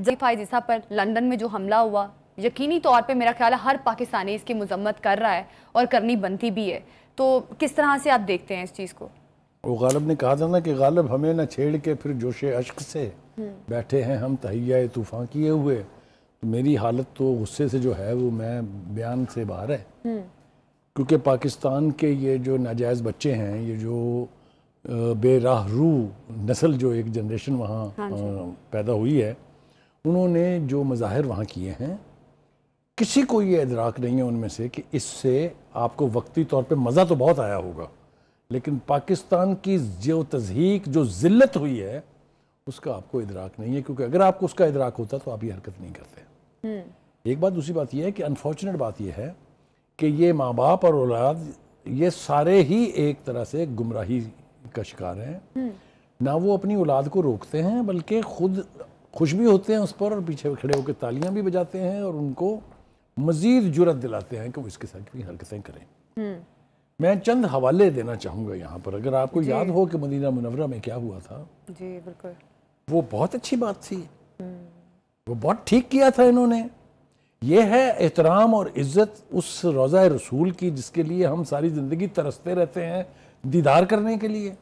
جی فائز عیسیٰ پر London میں جو حملہ ہوا یقینی طور پہ میرا خیال ہے ہر پاکستانی اس کی مذمت کر رہا ہے اور کرنی بنتی بھی ہے، تو کس طرح سے آپ دیکھتے ہیں اس چیز کو؟ وہ غالب نے کہا تھا نا کہ غالب ہمیں نہ چھیڑ کے پھر جوش عشق سے بیٹھے ہیں ہم تہیہ طوفان کیے ہوئے. تو میری حالت تو غصے سے جو ہے وہ میں بیان سے باہر ہے، کیونکہ پاکستان کے یہ جو ناجائز بچے ہیں، یہ جو بے راہ رو نسل جو ایک جنریشن وہاں پیدا ہوئی ہے، انہوں نے جو مظاہر وہاں کیے ہیں، کسی کو یہ ادراک نہیں ہے ان میں سے کہ اس سے آپ کو وقتی طور پہ مزہ تو بہت آیا ہوگا، لیکن پاکستان کی جو تضحیک جو ذلت ہوئی ہے اس کا آپ کو ادراک نہیں ہے، کیونکہ اگر آپ کو اس کا ادراک ہوتا تو آپ یہ حرکت نہیں کرتے. ایک بات. دوسری بات یہ ہے کہ انفارچونیٹ بات یہ ہے کہ یہ ماں باپ اور اولاد یہ سارے ہی ایک طرح سے گمراہی کا شکار ہیں. نہ وہ اپنی اولاد کو روکتے ہیں بلکہ خود خوش بھی ہوتے ہیں اس پر اور پیچھے کھڑے ہو کے تالیاں بھی بجاتے ہیں اور ان کو مزید جرأت دلاتے ہیں کہ وہ اس کے ساتھ بھی حرکتیں کریں. میں چند حوالے دینا چاہوں گا یہاں پر. اگر آپ کو یاد ہو کہ مدینہ منورہ میں کیا ہوا تھا، جی بالکل، وہ بہت اچھی بات تھی، وہ بہت ٹھیک کیا تھا انہوں نے. یہ ہے احترام اور عزت اس روضہ رسول کی جس کے لیے ہم ساری زندگی ترستے رہتے ہیں دیدار کرنے کے لیے،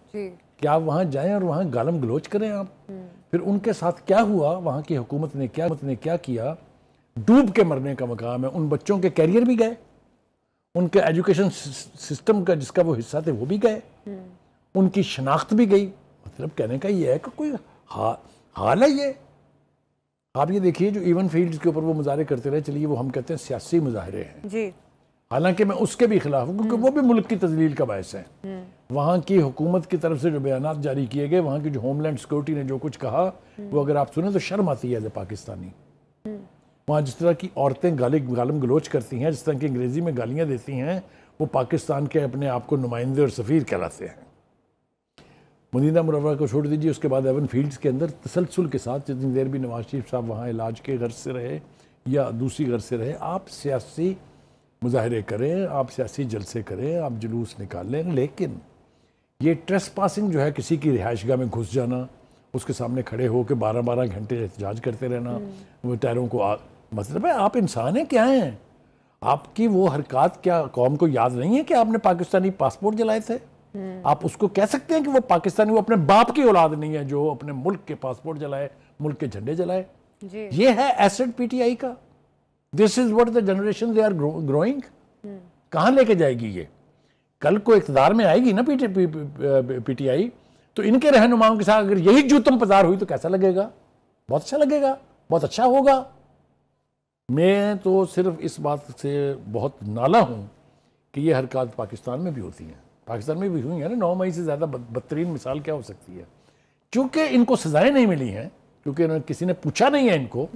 کہ آپ وہاں جائیں اور وہاں گالم گلوچ کریں. آپ پھر ان کے ساتھ کیا ہوا، وہاں کی حکومت نے کیا کیا، ڈوب کے مرنے کا مقام ہے. ان بچوں کے کیریئر بھی گئے، ان کے ایجوکیشن سسٹم کا جس کا وہ حصہ تھے وہ بھی گئے، ان کی شناخت بھی گئی. مطلب کہنے کا یہ ہے کہ کوئی حال ہے یہ. آپ یہ دیکھیے جو ایون فیلڈز کے اوپر وہ مظاہرے کرتے رہے، چلیے وہ ہم کہتے ہیں سیاسی مظاہرے ہیں، جی حالانکہ میں اس کے بھی خلاف ہوں کیونکہ وہ بھی ملک کی تذلیل کا باعث ہیں. وہاں کی حکومت کی طرف سے جو بیانات جاری کیے گئے، وہاں کی جو ہوم لینڈ سیکورٹی نے جو کچھ کہا، وہ اگر آپ سنیں تو شرم آتی ہے ایز اے پاکستانی. وہاں جس طرح کی عورتیں گالم گلوچ کرتی ہیں، جس طرح کی انگریزی میں گالیاں دیتی ہیں، وہ پاکستان کے اپنے آپ کو نمائندے اور سفیر کہلاتے ہیں. مدینہ منورہ کو چھوڑ دیجیے، اس کے بعد ایون فیلڈز کے اندر تسلسل کے ساتھ جتنی دیر بھی نواز شریف صاحب وہاں علاج کے غرض سے رہے یا دوسری غرض سے رہے، آپ سیاسی مظاہرے کریں، آپ سیاسی جلسے کریں، آپ جلوس نکال لیں، لیکن یہ ٹریس پاسنگ جو ہے، کسی کی رہائش گاہ میں گھس جانا، اس کے سامنے کھڑے ہو کے 12 گھنٹے احتجاج کرتے رہنا، وہ ٹائروں کو مطلب ہے آپ انسان ہیں کیا ہیں؟ آپ کی وہ حرکات کیا قوم کو یاد نہیں ہے کہ آپ نے پاکستانی پاسپورٹ جلائے تھے؟ آپ اس کو کہہ سکتے ہیں کہ وہ پاکستانی، وہ اپنے باپ کی اولاد نہیں ہے جو اپنے ملک کے پاسپورٹ جلائے، ملک کے جھنڈے جلائے. یہ ہے ایسٹ پی ٹی آئی کا. This is what the generation they are growing. کہاں لے کے جائے گی یہ؟ کل کو اقتدار میں آئے گی نا پی ٹی آئی، تو ان کے رہنماؤں کے ساتھ اگر یہی جوتم پزار ہوئی تو کیسا لگے گا؟ بہت اچھا لگے گا، بہت اچھا ہوگا. میں تو صرف اس بات سے بہت نالا ہوں کہ یہ حرکات پاکستان میں بھی ہوتی ہیں، پاکستان میں بھی ہوئی ہیں نا. 9 مئی سے زیادہ بدترین مثال کیا ہو سکتی ہے؟ چونکہ ان کو سزائیں نہیں ملی ہیں، کیونکہ کسی نے پوچھا نہیں ہے ان کو،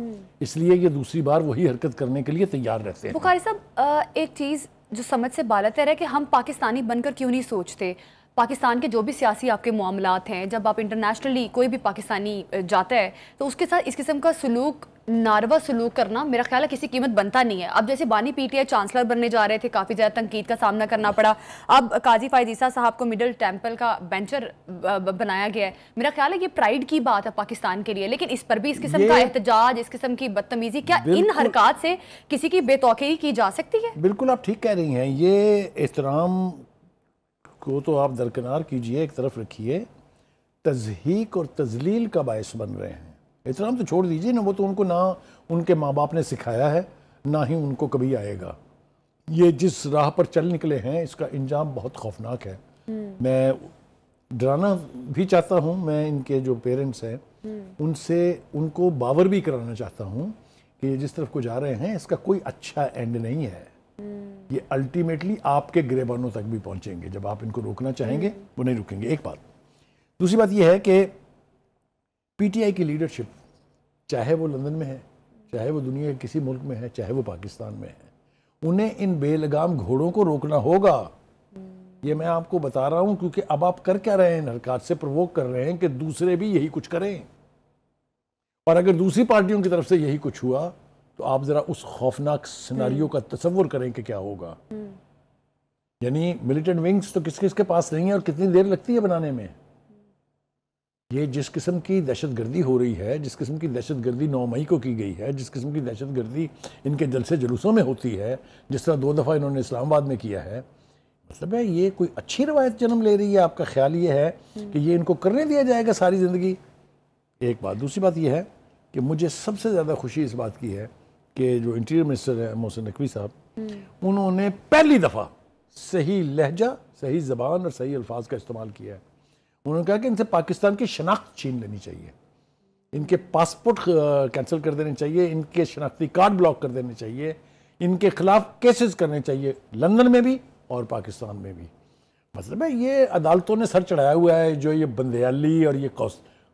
اس لیے یہ دوسری بار وہی حرکت کرنے کے لیے تیار رہتے ہیں. بخاری صاحب، ایک چیز جو سمجھ سے بالاتر ہے کہ ہم پاکستانی بن کر کیوں نہیں سوچتے؟ پاکستان کے جو بھی سیاسی آپ کے معاملات ہیں، جب آپ انٹرنیشنلی کوئی بھی پاکستانی جاتا ہے تو اس کے ساتھ اس قسم کا سلوک، ناروا سلوک کرنا میرا خیال ہے کسی قیمت بنتا نہیں ہے. اب جیسے بانی پی ٹی آئی چانسلر بننے جا رہے تھے، کافی زیادہ تنقید کا سامنا کرنا پڑا. اب قاضی فائز عیسیٰ صاحب کو مڈل ٹیمپل کا بینچر بنایا گیا ہے. میرا خیال ہے یہ پرائیڈ کی بات ہے پاکستان کے لیے، لیکن اس پر بھی اس قسم کا احتجاج، اس قسم کی بدتمیزی، کیا ان حرکات سے کسی کی بے توقعی کی جا سکتی ہے؟ بالکل آپ ٹھیک کہہ رہی ہیں. یہ احترام کو تو آپ درکنار کیجئے، ایک طرف رکھیے. تضحیک اور تذلیل کا باعث بن رہے ہیں. احترام تو چھوڑ دیجئے نا، وہ تو ان کو نہ ان کے ماں باپ نے سکھایا ہے، نہ ہی ان کو کبھی آئے گا. یہ جس راہ پر چل نکلے ہیں اس کا انجام بہت خوفناک ہے. میں ڈرانا بھی چاہتا ہوں، میں ان کے جو پیرنٹس ہیں ان سے ان کو باور بھی کرانا چاہتا ہوں کہ یہ جس طرف کو جا رہے ہیں اس کا کوئی اچھا اینڈ نہیں ہے. یہ الٹیمیٹلی آپ کے گریبانوں تک بھی پہنچیں گے. جب آپ ان کو روکنا چاہیں گے وہ نہیں رکیں گے. ایک بات. دوسری بات یہ ہے کہ پی ٹی آئی کی لیڈرشپ، چاہے وہ لندن میں ہے، چاہے وہ دنیا کے کسی ملک میں ہے، چاہے وہ پاکستان میں ہے، انہیں ان بے لگام گھوڑوں کو روکنا ہوگا. یہ میں آپ کو بتا رہا ہوں کیونکہ اب آپ کر کیا رہے ہیں؟ ان حرکات سے پرووک کر رہے ہیں کہ دوسرے بھی یہی کچھ کریں. اور اگر دوسری پارٹیوں کی طرف سے یہی کچھ ہوا تو آپ ذرا اس خوفناک سیناریو کا تصور کریں کہ کیا ہوگا. یعنی ملیٹنٹ ونگز تو کس کس کے پاس نہیں ہے اور کتنی دیر لگتی ہے بنانے میں. یہ جس قسم کی دہشت گردی ہو رہی ہے، جس قسم کی دہشت گردی 9 مئی کو کی گئی ہے، جس قسم کی دہشت گردی ان کے جلسے جلوسوں میں ہوتی ہے، جس طرح 2 دفعہ انہوں نے اسلام آباد میں کیا ہے، مطلب ہے یہ کوئی اچھی روایت جنم لے رہی ہے؟ آپ کا خیال یہ ہے کہ یہ ان کو کرنے دیا جائے گا ساری زندگی؟ ایک بات. دوسری بات یہ ہے کہ مجھے سب سے زیادہ خوشی اس بات کی ہے کہ جو انٹیریئر منسٹر ہے محسن نقوی صاحب، انہوں نے پہلی دفعہ صحیح لہجہ، صحیح زبان اور صحیح الفاظ کا استعمال کیا ہے. انہوں نے کہا کہ ان سے پاکستان کی شناخت چھین لینی چاہیے، ان کے پاسپورٹ کینسل کر دینے چاہیے، ان کے شناختی کارڈ بلاک کر دینے چاہیے، ان کے خلاف کیسز کرنے چاہیے، لندن میں بھی اور پاکستان میں بھی. مطلب ہے یہ عدالتوں نے سر چڑھایا ہوا ہے، جو یہ بندیالی اور یہ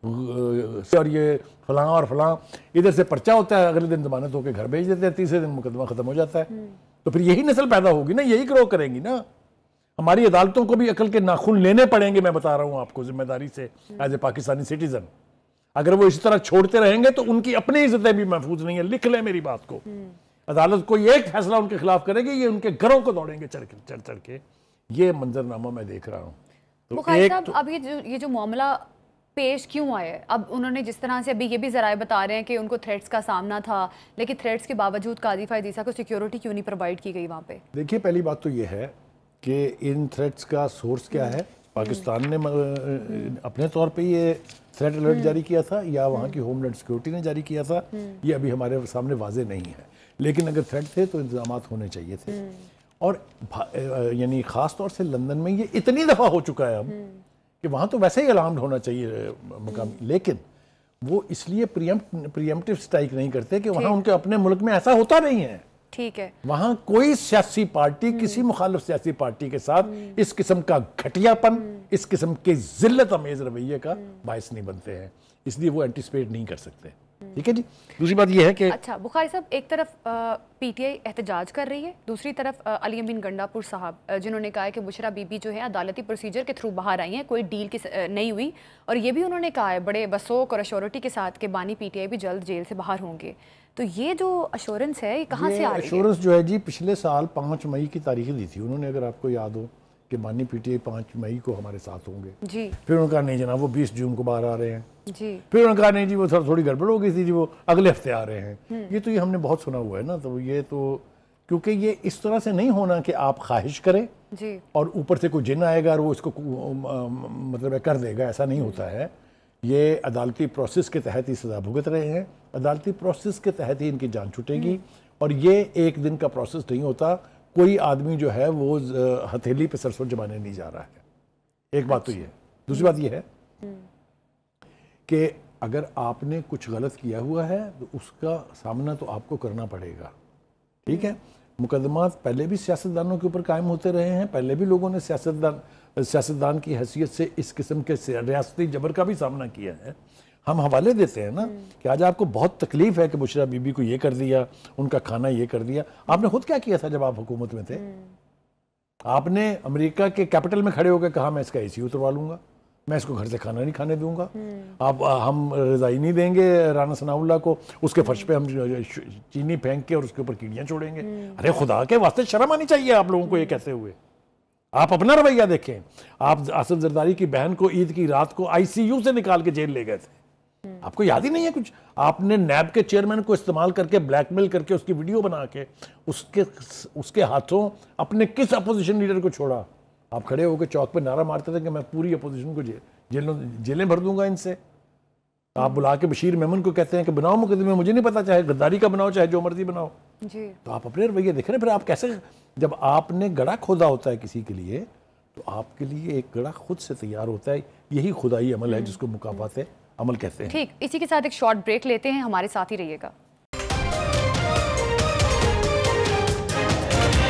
اور یہ فلاں اور فلاں، ادھر سے پرچہ ہوتا ہے، اگلے دن ضمانت ہو کے گھر بھیج دیتے ہیں، تیسرے دن مقدمہ ختم ہو جاتا ہے. تو پھر یہی نسل پیدا ہوگی نا، یہی گرو کریں گی نا. ہماری عدالتوں کو بھی عقل کے ناخن لینے پڑیں گے، میں بتا رہا ہوں آپ کو ذمہ داری سے ایز اے پاکستانی سٹیزن. اگر وہ اسی طرح چھوڑتے رہیں گے تو ان کی اپنی عزتیں بھی محفوظ نہیں ہیں. لکھ لیں میری بات کو، عدالت کوئی ایک فیصلہ ان کے خلاف کرے گی، یہ ان کے گھروں کو دوڑیں گے چڑھ کے. یہ منظرنامہ میں دیکھ رہا ہوں. بخاری صاحب، اب یہ جو معاملہ پیش کیوں آیا ہے؟ اب انہوں نے جس طرح سے ابھی یہ بھی ذرائع بتا رہے ہیں کہ ان کو تھریٹس کا سامنا تھا، لیکن تھریٹس کے باوجود قاضی فائز عیسیٰ کو سیکیورٹی کیوں نہیں پرووائڈ کی گئی وہاں پہ؟ دیکھیے پہلی بات تو یہ ہے کہ ان تھریٹس کا سورس کیا ہے. پاکستان نے اپنے طور پہ یہ تھریٹ الرٹ جاری کیا تھا یا وہاں کی ہوم لینڈ سیکیورٹی نے جاری کیا تھا، یہ ابھی ہمارے سامنے واضح نہیں ہے. لیکن اگر تھریٹ تھے تو انتظامات ہونے چاہیے تھے. اور یعنی خاص طور سے لندن میں یہ اتنی دفعہ ہو چکا ہے اب کہ وہاں تو ویسے ہی الارمڈ ہونا چاہیے مقامی. لیکن وہ اس لیے پریمپٹیو سٹرائک نہیں کرتے کہ وہاں ان کے اپنے ملک میں ایسا ہوتا نہیں ہے. ٹھیک ہے، وہاں کوئی سیاسی پارٹی کسی مخالف سیاسی پارٹی کے ساتھ اس قسم کا گھٹیا پن، اس قسم کے ذلت امیز رویے کا باعث نہیں بنتے ہیں، اس لیے وہ اینٹیسپیٹ نہیں کر سکتے. ٹھیک ہے جی. دوسری بات یہ ہے کہ اچھا بخاری صاحب، ایک طرف پی ٹی آئی احتجاج کر رہی ہے، دوسری طرف علی امین گنڈا پور صاحب جنہوں نے کہا ہے کہ بشرا بی بی جو ہے عدالتی پروسیجر کے تھرو باہر آئی ہیں، کوئی ڈیل نہیں ہوئی. اور یہ بھی انہوں نے کہا ہے بڑے بسوک اور اشورٹی کے ساتھ کہ بانی پی ٹی آئی بھی جلد جیل سے باہر ہوں گے. تو یہ جو اشورنس ہے یہ کہاں سے آ رہی ہے؟ اشورنس جو ہے جی پچھلے سال 5 مئی کی تاریخ دی تھی انہوں نے، اگر آپ کو یاد ہو کہ بانی پی ٹی آئی 5 مئی کو ہمارے ساتھ ہوں گے جی. پھر انہوں نے کہا نہیں جناب وہ 20 جون کو باہر آ رہے ہیں جی. پھر انہوں نے کہا نہیں جی وہ تھوڑی گڑبڑ ہو گئی تھی جی وہ اگلے ہفتے آ رہے ہیں. یہ تو یہ ہم نے بہت سنا ہوا ہے نا. تو یہ تو کیونکہ یہ اس طرح سے نہیں ہونا کہ آپ خواہش کریں جی اور اوپر سے کوئی جن آئے گا اور وہ اس کو مطلب کر دے گا، ایسا نہیں ہوتا ہے. یہ عدالتی پروسیس کے تحت ہی سزا بھگت رہے ہیں، عدالتی پروسیس کے تحت ہی ان کی جان چھوٹے گی. اور یہ ایک دن کا پروسیس نہیں ہوتا. کوئی آدمی جو ہے وہ ہتھیلی پہ سرسوں جمانے نہیں جا رہا ہے. ایک بات تو یہ ہے. دوسری بات یہ ہے کہ اگر آپ نے کچھ غلط کیا ہوا ہے تو اس کا سامنا تو آپ کو کرنا پڑے گا. ٹھیک ہے. مقدمات پہلے بھی سیاستدانوں کے اوپر قائم ہوتے رہے ہیں، پہلے بھی لوگوں نے سیاستدان کی حیثیت سے اس قسم کے ریاستی جبر کا بھی سامنا کیا ہے. ہم حوالے دیتے ہیں نا کہ آج آپ کو بہت تکلیف ہے کہ بشرا بی بی کو یہ کر دیا، ان کا کھانا یہ کر دیا. آپ نے خود کیا کیا تھا جب آپ حکومت میں تھے؟ آپ نے امریکہ کے کیپٹل میں کھڑے ہو کے کہا میں اس کا اے سی اتروا لوں گا، میں اس کو گھر سے کھانا نہیں کھانے دوں گا، ہم رضائی نہیں دیں گے رانا ثناء اللہ کو، اس کے فرش پہ ہم چینی پھینک کے اور اس کے اوپر کیڑیاں چھوڑیں گے. ارے خدا کے واسطے شرم آنی چاہیے آپ لوگوں کو یہ کہتے ہوئے. آپ اپنا رویہ دیکھیں. آپ آصف زرداری کی بہن کو عید کی رات کو آئی سی یو سے نکال کے جیل لے گئے تھے. آپ کو یاد ہی نہیں ہے کچھ؟ آپ نے نیب کے چیئرمین کو استعمال کر کے بلیک میل کر کے اس کی ویڈیو بنا کے اس کے ہاتھوں اپنے کس اپوزیشن لیڈر کو چھوڑا؟ آپ کھڑے ہو کے چوک پہ نعرہ مارتے تھے کہ میں پوری اپوزیشن کو جیلیں بھر دوں گا ان سے. آپ بلا کے بشیر میمن کو کہتے ہیں کہ بناؤ مقدمے، مجھے نہیں پتا، چاہے غداری کا بناؤ چاہے جو مرضی بناؤ. تو آپ اپنے رویہ دیکھ رہے ہیں. پھر آپ کیسے، جب آپ نے گڑھا کھودا ہوتا ہے کسی کے لیے تو آپ کے لیے ایک گڑھا خود سے تیار ہوتا ہے. یہی خدائی عمل ہے جس کو مکافات عمل کہتے ہیں. ٹھیک، اسی کے ساتھ ایک شارٹ بریک لیتے ہیں، ہمارے ساتھ ہی رہیے گا.